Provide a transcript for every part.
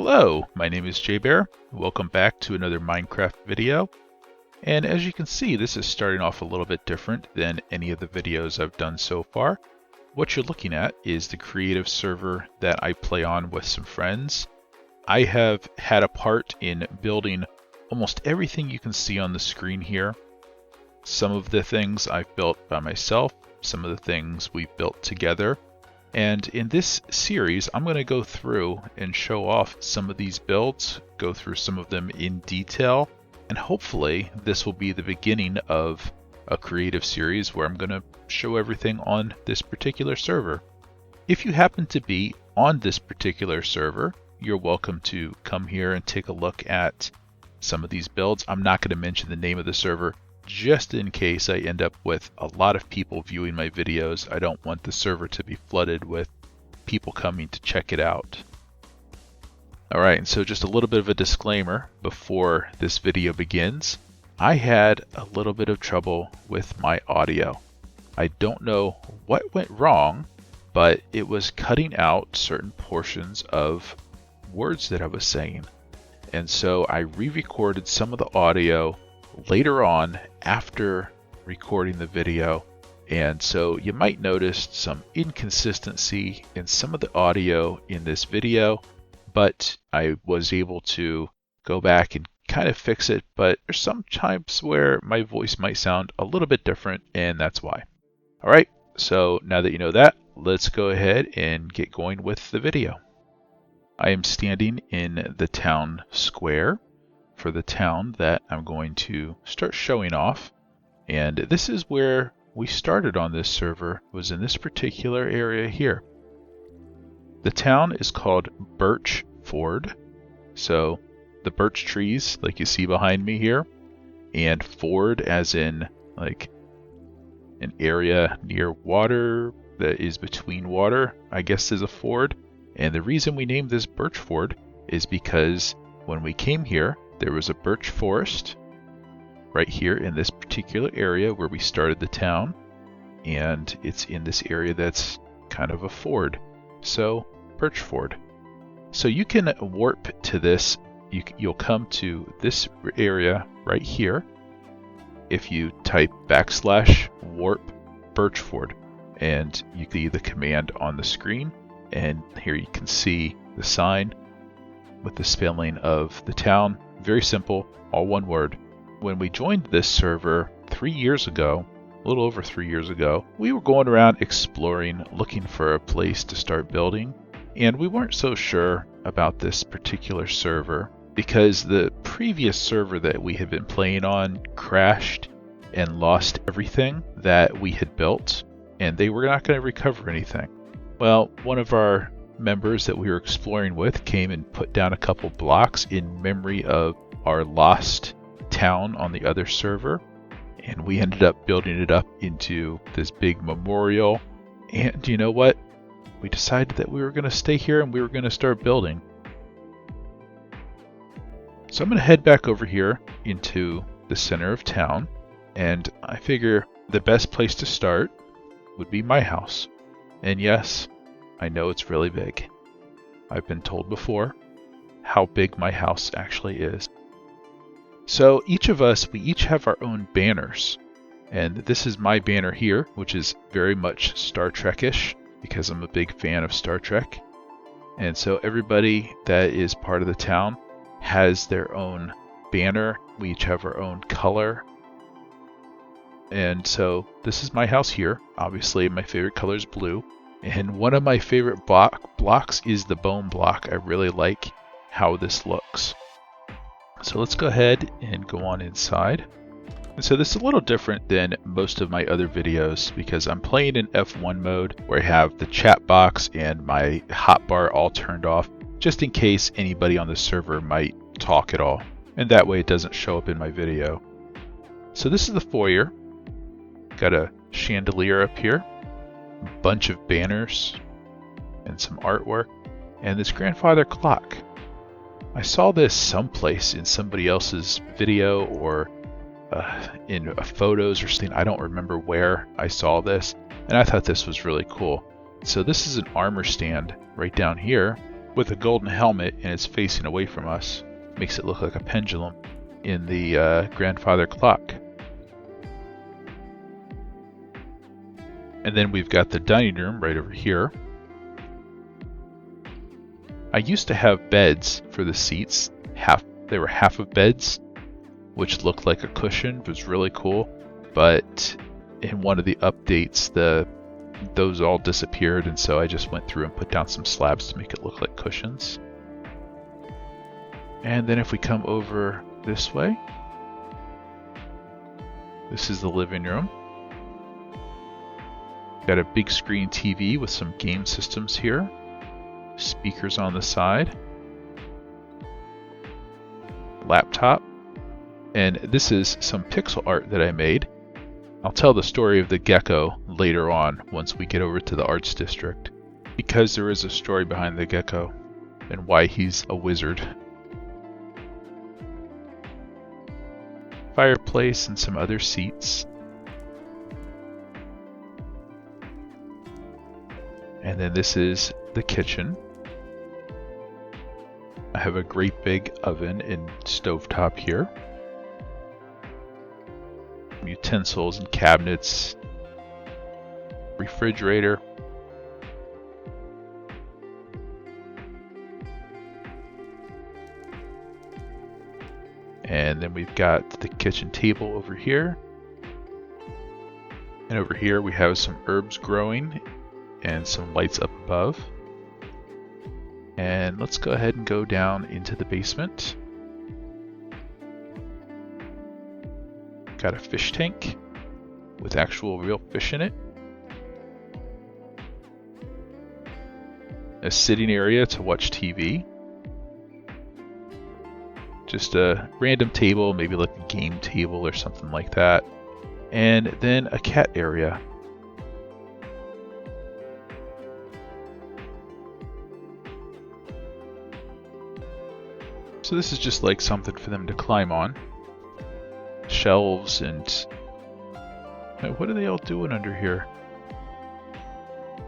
Hello, my name is JBear. Welcome back to another Minecraft video. And as you can see, this is starting off a little bit different than any of the videos I've done so far. What you're looking at is the creative server that I play on with some friends. I have had a part in building almost everything you can see on the screen here. Some of the things I've built by myself, some of the things we've built together. And in this series, I'm going to go through and show off some of these builds, go through some of them in detail, and hopefully this will be the beginning of a creative series where I'm going to show everything on this particular server. If you happen to be on this particular server, you're welcome to come here and take a look at some of these builds. I'm not going to mention the name of the server just in case I end up with a lot of people viewing my videos. I don't want the server to be flooded with people coming to check it out. Alright, and so just a little bit of a disclaimer before this video begins. I had a little bit of trouble with my audio. I don't know what went wrong, but it was cutting out certain portions of words that I was saying. And so I re-recorded some of the audio later on after recording the video, and so you might notice some inconsistency in some of the audio in this video, but I was able to go back and kind of fix it. But there's some times where my voice might sound a little bit different, and that's why. Alright, so now that you know that, let's go ahead and get going with the video. I am standing in the town square for the town that I'm going to start showing off. And this is where we started on this server, was in this particular area here. The town is called Birchford. So the birch trees, like you see behind me here, and ford as in like an area near water that is between water, I guess is a ford. And the reason we named this Birchford is because when we came here, there was a birch forest right here in this particular area where we started the town, and it's in this area that's kind of a ford, so Birchford. So you can warp to this. You'll come to this area right here if you type /warp Birchford, and you can see the command on the screen, and here you can see the sign with the spelling of the town. Very simple, all one word. When we joined this server 3 years ago, a little over 3 years ago, we were going around exploring, looking for a place to start building, and we weren't so sure about this particular server because the previous server that we had been playing on crashed and lost everything that we had built, and they were not going to recover anything. Well, one of our members that we were exploring with came and put down a couple blocks in memory of our lost town on the other server, and we ended up building it up into this big memorial. And you know what? We decided that we were going to stay here and we were going to start building. So I'm going to head back over here into the center of town, and I figure the best place to start would be my house. And yes, I know it's really big. I've been told before how big my house actually is. So each of us, we each have our own banners. And this is my banner here, which is very much Star Trek-ish because I'm a big fan of Star Trek. And so everybody that is part of the town has their own banner. We each have our own color. And so this is my house here. Obviously my favorite color is blue. And one of my favorite blocks is the bone block. I really like how this looks. So let's go ahead and go on inside. And so this is a little different than most of my other videos because I'm playing in F1 mode where I have the chat box and my hotbar all turned off just in case anybody on the server might talk at all. And that way it doesn't show up in my video. So this is the foyer. Got a chandelier up here. Bunch of banners and some artwork, and this grandfather clock. I saw this someplace in somebody else's video or in photos or something. I don't remember where I saw this, and I thought this was really cool. So this is an armor stand right down here, with a golden helmet and it's facing away from us. Makes it look like a pendulum in the grandfather clock. And then we've got the dining room right over here. I used to have beds for the seats. They were half of beds, which looked like a cushion. It was really cool. But in one of the updates, those all disappeared, and so I just went through and put down some slabs to make it look like cushions. And then if we come over this way, this is the living room. Got a big screen TV with some game systems here. Speakers on the side. Laptop. And this is some pixel art that I made. I'll tell the story of the gecko later on once we get over to the arts district, because there is a story behind the gecko and why he's a wizard. Fireplace and some other seats. And then this is the kitchen. I have a great big oven and stovetop here. Utensils and cabinets. Refrigerator. And then we've got the kitchen table over here. And over here we have some herbs growing and some lights up above. And let's go ahead and go down into the basement. Got a fish tank with actual real fish in it. A sitting area to watch TV. Just a random table, maybe like a game table or something like that. And then a cat area. So this is just like something for them to climb on. Shelves and... what are they all doing under here?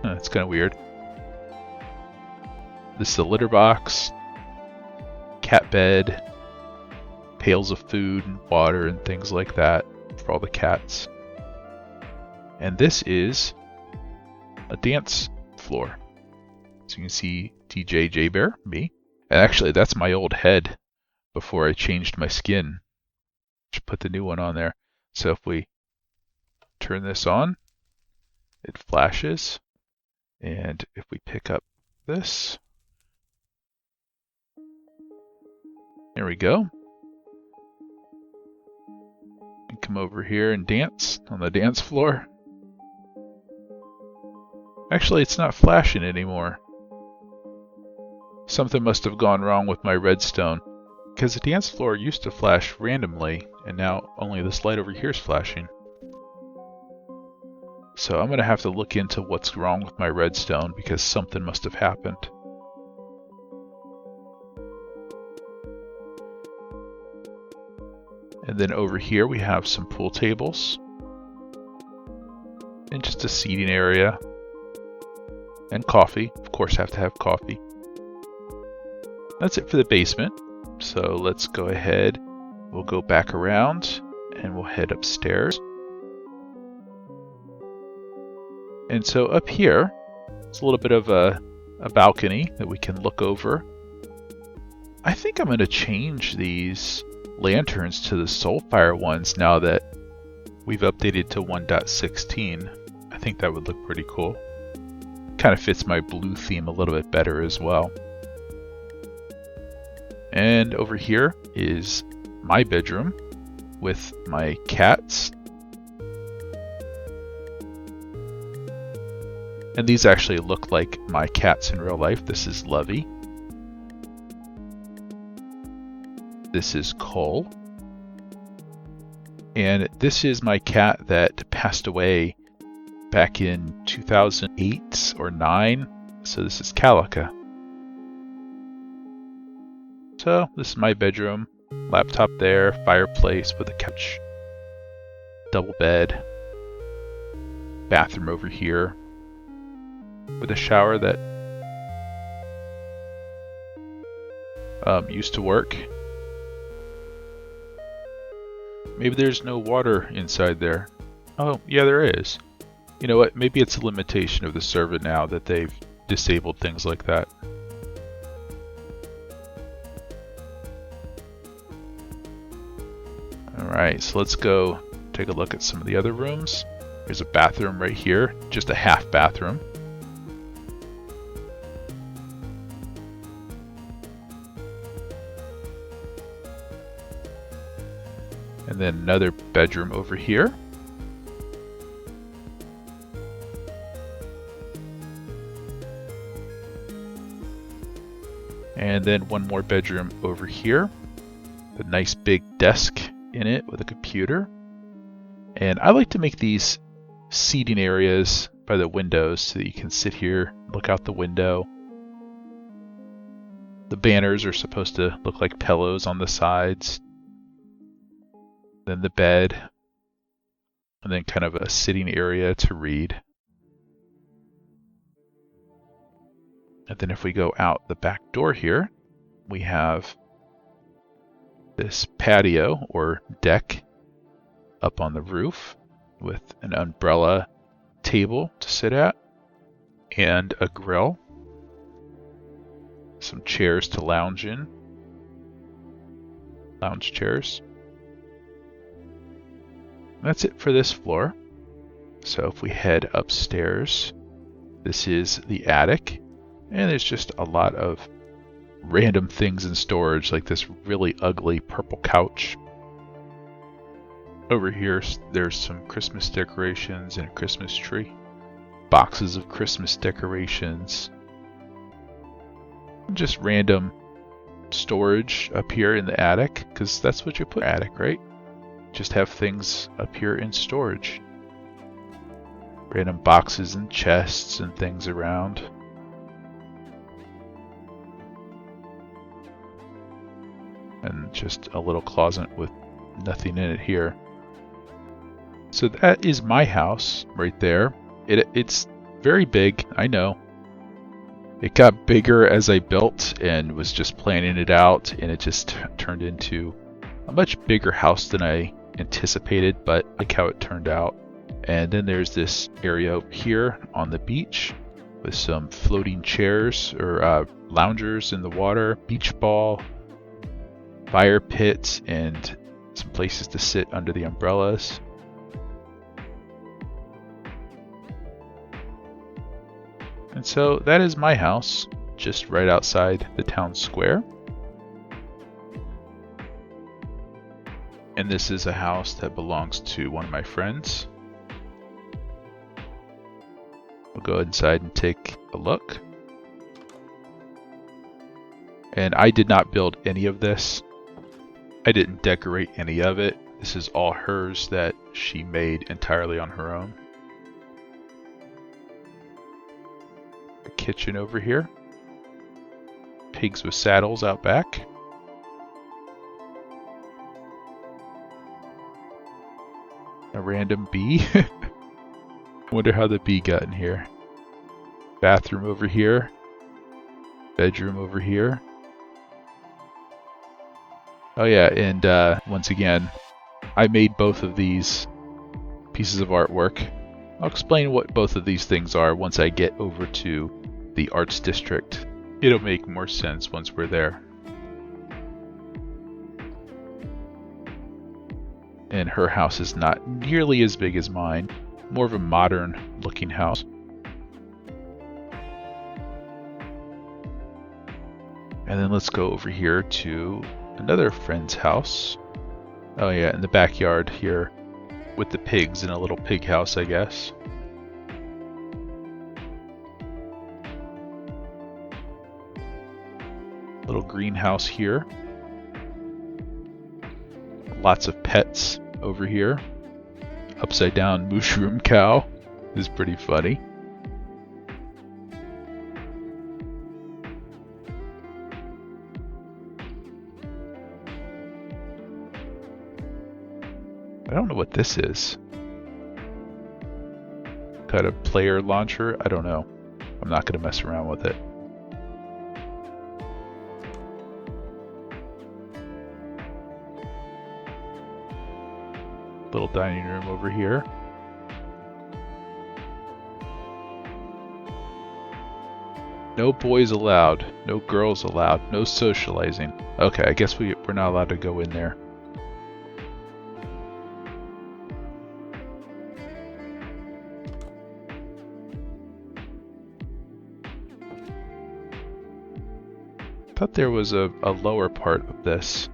It's kind of weird. This is a litter box. Cat bed. Pails of food and water and things like that for all the cats. And this is a dance floor. So you can see DJ J-Bear, me. And actually, that's my old head before I changed my skin. Just put the new one on there. So if we turn this on, it flashes. And if we pick up this, there we go. And come over here and dance on the dance floor. Actually, it's not flashing anymore. Something must have gone wrong with my redstone, because the dance floor used to flash randomly, and now only this light over here is flashing. So I'm going to have to look into what's wrong with my redstone, because something must have happened. And then over here we have some pool tables, and just a seating area, and coffee. Of course, have to have coffee. That's it for the basement. So let's go ahead. We'll go back around and we'll head upstairs. And so up here, it's a little bit of a balcony that we can look over. I think I'm going to change these lanterns to the Soulfire ones now that we've updated to 1.16. I think that would look pretty cool. Kind of fits my blue theme a little bit better as well. And over here is my bedroom with my cats. And these actually look like my cats in real life. This is Lovey. This is Cole. And this is my cat that passed away back in 2008 or 9. So this is Calica. So this is my bedroom, laptop there, fireplace with a couch, double bed, bathroom over here with a shower that used to work. Maybe there's no water inside there. Oh, yeah, there is. You know what? Maybe it's a limitation of the server now that they've disabled things like that. Alright, so let's go take a look at some of the other rooms. There's a bathroom right here, just a half bathroom. And then another bedroom over here. And then one more bedroom over here. A nice big desk in it with a computer. And I like to make these seating areas by the windows so that you can sit here, look out the window. The banners are supposed to look like pillows on the sides. Then the bed. And then kind of a sitting area to read. And then if we go out the back door here, we have this patio or deck up on the roof with an umbrella table to sit at and a grill. Some chairs to lounge in. Lounge chairs. And that's it for this floor. So if we head upstairs, this is the attic. And there's just a lot of random things in storage, like this really ugly purple couch. Over here, there's some Christmas decorations and a Christmas tree. Boxes of Christmas decorations. Just random storage up here in the attic, because that's what you put in the attic, right? Just have things up here in storage. Random boxes and chests and things around. And just a little closet with nothing in it here. So that is my house right there. It's very big, I know. It got bigger as I built and was just planning it out, and it just turned into a much bigger house than I anticipated, but I like how it turned out. And then there's this area over here on the beach with some floating chairs or loungers in the water, beach ball, fire pit, and some places to sit under the umbrellas. And so that is my house, just right outside the town square. And this is a house that belongs to one of my friends. We'll go inside and take a look. And I did not build any of this. I didn't decorate any of it. This is all hers that she made entirely on her own. A kitchen over here. Pigs with saddles out back. A random bee. Wonder how the bee got in here. Bathroom over here. Bedroom over here. Oh yeah, and once again, I made both of these pieces of artwork. I'll explain what both of these things are once I get over to the Arts District. It'll make more sense once we're there. And her house is not nearly as big as mine. More of a modern looking house. And then let's go over here to another friend's house. Oh yeah, in the backyard here with the pigs in a little pig house, I guess. Little greenhouse here. Lots of pets over here. Upside down mushroom cow is pretty funny. I don't know what this is. Kind of player launcher? I don't know. I'm not going to mess around with it. Little dining room over here. No boys allowed, no girls allowed, no socializing. Okay, I guess we're not allowed to go in there. I thought there was a lower part of this.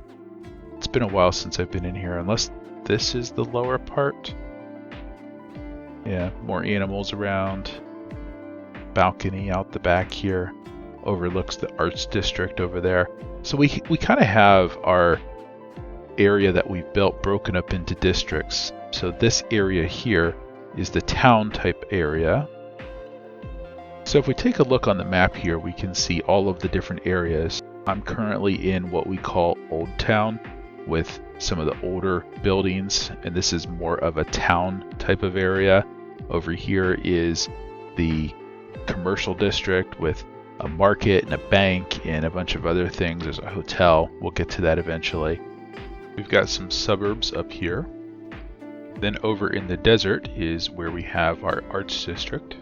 It's been a while since I've been in here, unless this is the lower part. Yeah, more animals around. Balcony out the back here. Overlooks the arts district over there. So we kind of have our area that we've built broken up into districts. So this area here is the town type area. So if we take a look on the map here, we can see all of the different areas. I'm currently in what we call Old Town, with some of the older buildings, and this is more of a town type of area. Over here is the commercial district with a market and a bank and a bunch of other things. There's a hotel. We'll get to that eventually. We've got some suburbs up here. Then over in the desert is where we have our arts district.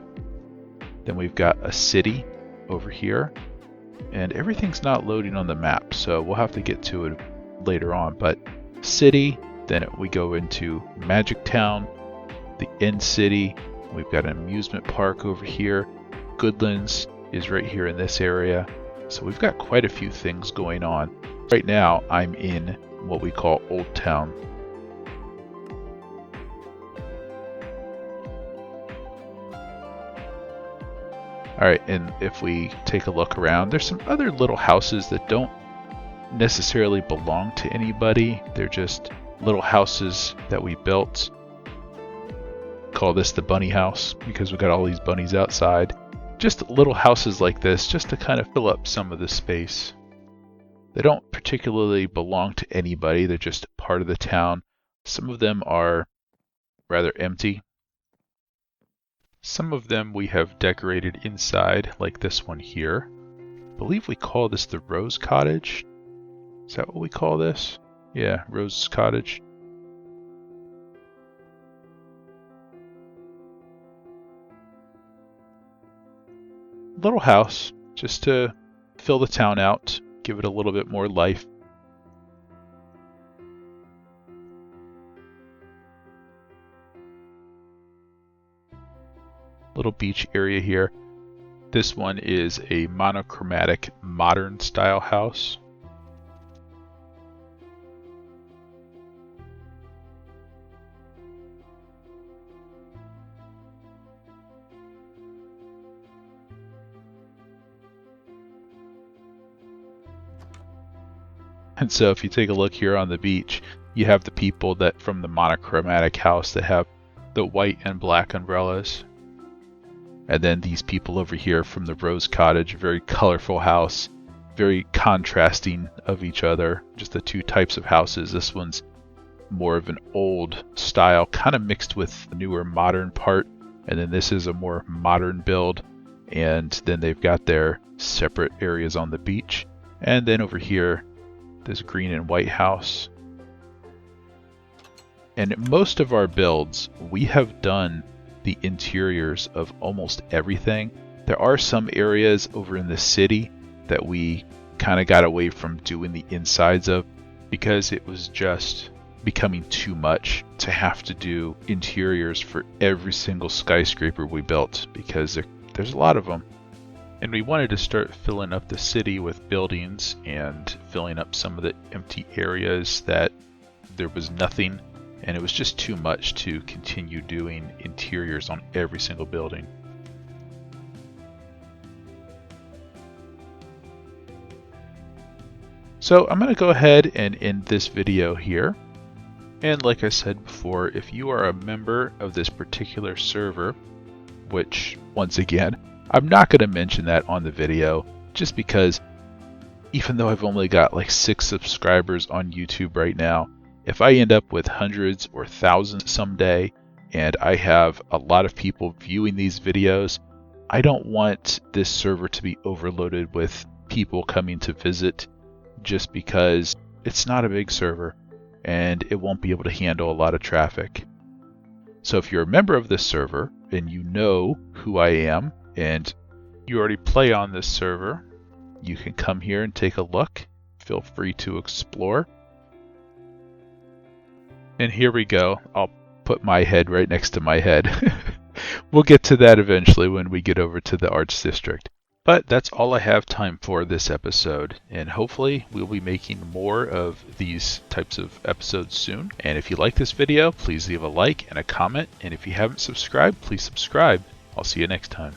Then we've got a city over here, and everything's not loading on the map, so we'll have to get to it later on. But city, then we go into Magic Town, the End City. We've got an amusement park over here. Goodlands is right here in this area. So we've got quite a few things going on. Right now I'm in what we call Old Town. Alright, and if we take a look around, there's some other little houses that don't necessarily belong to anybody. They're just little houses that we built. Call this the bunny house because we got all these bunnies outside. Just little houses like this just to kind of fill up some of the space. They don't particularly belong to anybody. They're just part of the town. Some of them are rather empty. Some of them we have decorated inside, like this one here. I believe we call this the Rose Cottage. Is that what we call this? Yeah, Rose Cottage. Little house, just to fill the town out, give it a little bit more life. Little beach area here. This one is a monochromatic modern style house. And so if you take a look here on the beach, you have the people that from the monochromatic house that have the white and black umbrellas. And then these people over here from the Rose Cottage, very colorful house, very contrasting of each other. Just the two types of houses. This one's more of an old style, kind of mixed with the newer modern part. And then this is a more modern build. And then they've got their separate areas on the beach. And then over here, this green and white house. And most of our builds, we have done the interiors of almost everything. There are some areas over in the city that we kind of got away from doing the insides of because it was just becoming too much to have to do interiors for every single skyscraper we built because there's a lot of them. And we wanted to start filling up the city with buildings and filling up some of the empty areas that there was nothing. And it was just too much to continue doing interiors on every single building. So I'm going to go ahead and end this video here. And like I said before, if you are a member of this particular server, which once again, I'm not going to mention that on the video just because even though I've only got like 6 subscribers on YouTube right now, if I end up with hundreds or thousands someday and I have a lot of people viewing these videos, I don't want this server to be overloaded with people coming to visit just because it's not a big server. and it won't be able to handle a lot of traffic. So if you're a member of this server and you know who I am and you already play on this server, you can come here and take a look. Feel free to explore. And here we go. I'll put my head right next to my head. We'll get to that eventually when we get over to the Arts District. But that's all I have time for this episode, and hopefully we'll be making more of these types of episodes soon. And if you like this video, please leave a like and a comment, and if you haven't subscribed, please subscribe. I'll see you next time.